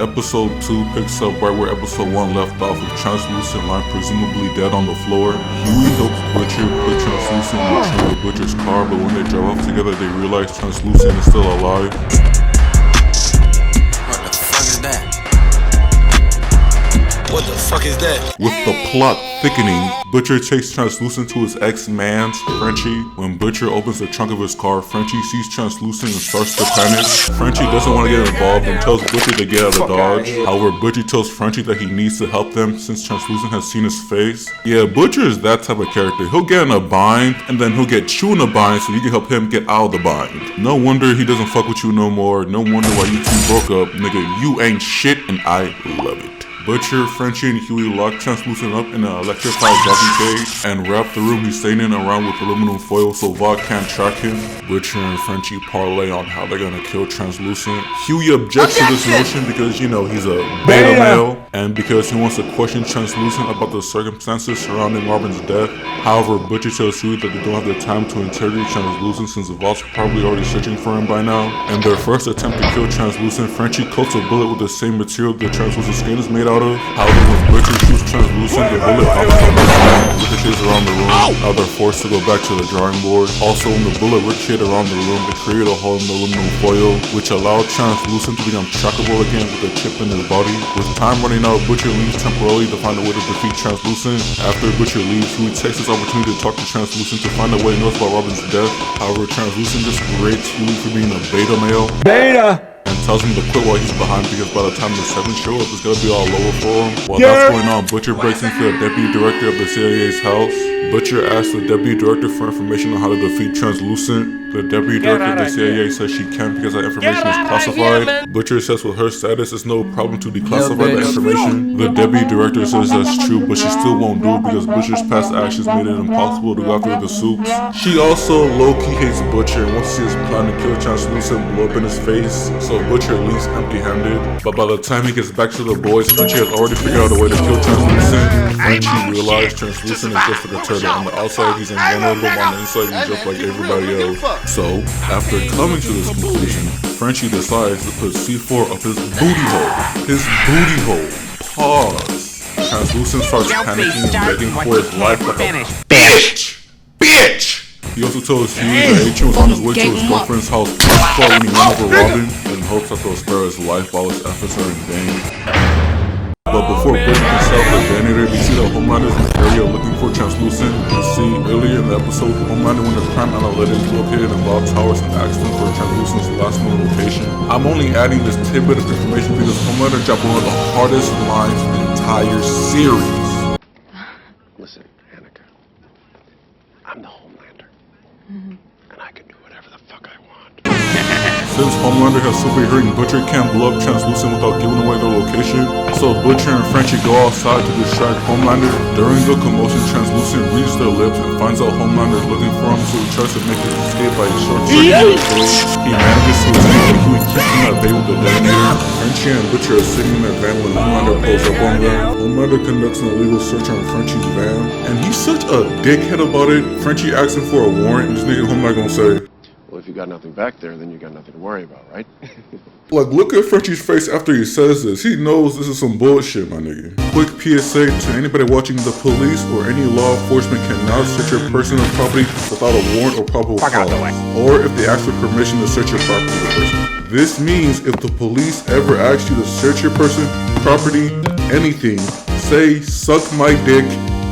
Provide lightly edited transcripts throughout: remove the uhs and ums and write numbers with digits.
Episode 2 picks up right where episode 1 left off, with Translucent lying presumably dead on the floor. Huey helps Butcher put Translucent in the trunk of Butcher's car, but when they drive off together, they realize Translucent is still alive. What the fuck is that? What the fuck is that? With the plot thickening, Butcher takes Translucent to his ex-man's, Frenchie. When Butcher opens the trunk of his car, Frenchie sees Translucent and starts to panic. Frenchie doesn't want to get involved and tells Butcher to get out of Dodge. However, Butcher tells Frenchie that he needs to help them since Translucent has seen his face. Yeah, Butcher is that type of character. He'll get in a bind, and then he'll get you in a bind so you can help him get out of the bind. No wonder he doesn't fuck with you no more. No wonder why you two broke up. Nigga, you ain't shit, and I love it. Butcher, Frenchie, and Huey lock Translucent up in an electrified jockey cage and wrap the room he's staying in around with aluminum foil so Vought can't track him. Butcher and Frenchie parlay on how they're gonna kill Translucent. Huey objects to this notion because, you know, he's a beta male, and because he wants to question Translucent about the circumstances surrounding Robin's death. However, Butcher tells Huey that they don't have the time to interrogate Translucent since the Vaught's probably already searching for him by now. In their first attempt to kill Translucent, Frenchie coats a bullet with the same material the Translucent skin is made out of. However, when Butcher shoots Translucent, the bullet bounces off his hand and ricochets around the room. Now they're forced to go back to the drawing board. Also, when the bullet ricocheted around the room, it created a hole in the aluminum foil, which allowed Translucent to become trackable again with a chip in his body. With time running out, Butcher leaves temporarily to find a way to defeat Translucent. After Butcher leaves, Huey takes this opportunity to talk to Translucent to find out what he knows about Robin's death. However, Translucent just berates Huey for being a beta male. And tells him to quit while he's behind because by the time the 7 show up, it's gonna be all over for him. While that's going on, Butcher breaks into the deputy director of the CIA's house. Butcher asks the deputy director for information on how to defeat Translucent. The deputy director of the CIA says she can't because that information is classified. Butcher says with her status, it's no problem to declassify the information. The deputy director says that's true, but she still won't do it because Butcher's past actions made it impossible to go after the Supes. She also low-key hates Butcher and wants to see his plan to kill Translucent blow up in his face, so Butcher leaves empty-handed. But by the time he gets back to the boys, Frenchie has already figured out a way to kill Translucent. Frenchie realized Translucent is just like a turtle. On the outside, he's invulnerable, but on the inside, he's just like everybody else. So, after coming to this conclusion, Frenchie decides to put C4 up his booty hole. His booty hole. Pause. Translucent starts panicking and begging for his life like a bitch. Bitch! He also tells Huey that H was on his way to his girlfriend's house when he ran over Robin in hopes that they'll spare his life while his efforts are in vain. But before breaking himself the detonator, we see that Homelander's in the area looking for Translucent. You see, earlier in the episode, Homelander went to crime analytics located in Bob Towers and asked him for Translucent's last known location. I'm only adding this tidbit of information because Homelander dropped one of the hardest lines in the entire series. Listen, Annika, I'm the Homelander, and I can do whatever the fuck I want. Since Homelander has super hearing, Butcher can't blow up Translucent without giving away their location. So Butcher and Frenchie go outside to distract Homelander. During the commotion, Translucent reads their lips and finds out Homelander is looking for him, so he tries to make his escape by short-circuiting the cage. He manages to escape and Huey kicks him at bay with the detonator. Frenchie and Butcher are sitting in their van when Homelander pulls up on them. Homelander conducts an illegal search on Frenchie's van, and he's such a dickhead about it. Frenchie asks him for a warrant, and this nigga Homelander gonna say, Well, if you got nothing back there, then you got nothing to worry about, right? like, look at Frenchie's face after he says this. He knows this is some bullshit, my nigga. Quick PSA to anybody watching: the police or any law enforcement cannot search your personal property without a warrant or probable cause, or if they ask for permission to search your property or person. This means if the police ever ask you to search your person, property, anything, say, suck my dick,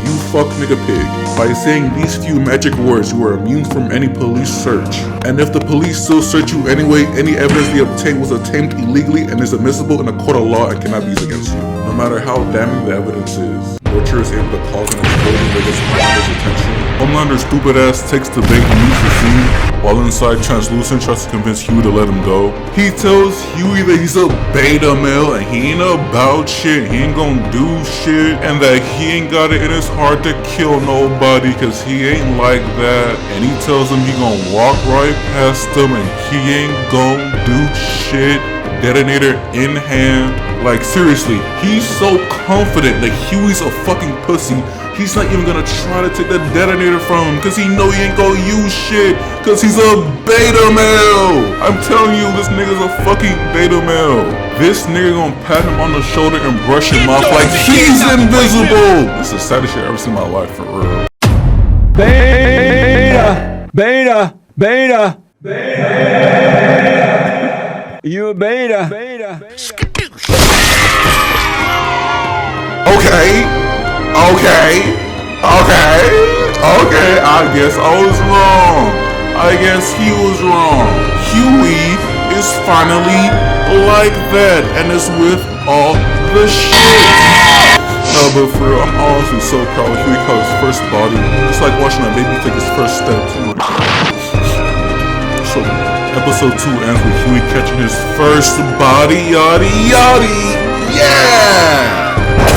you fuck nigga pig. By saying these few magic words, you are immune from any police search. And if the police still search you anyway, any evidence they obtained was obtained illegally and is admissible in a court of law and cannot be used against you, no matter how damning the evidence is. Butcher is able to cause an explosion that gets Homelander's attention. Homelander's stupid ass takes the bait and leaves the scene, while inside Translucent tries to convince Huey to let him go. He tells Huey that he's a beta male and he ain't about shit, he ain't gonna do shit, and that he ain't got it in his heart to kill nobody cause he ain't like that. And he tells him he gonna walk right past him and he ain't gonna do shit, detonator in hand. Like, seriously, he's so confident that Huey's a fucking pussy, he's not even gonna try to take that detonator from him cause he know he ain't gonna use shit cause he's a beta male. I'm telling you, this nigga's a fucking beta male. This nigga gonna pat him on the shoulder and brush him off like he's invisible. This is the saddest shit I've ever seen in my life, for real. Beta, beta, beta, beta. You a beta, beta. Okay. I guess I was wrong. I guess he was wrong. Huey is finally like that, and it's with all the shit. No, but for real, I'm honestly so proud of Huey caught his first body. It's like watching a baby take his first steps. So, episode 2 ends with Huey catching his first body, yeah!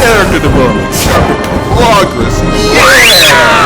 Character development, chapter progress, yeah!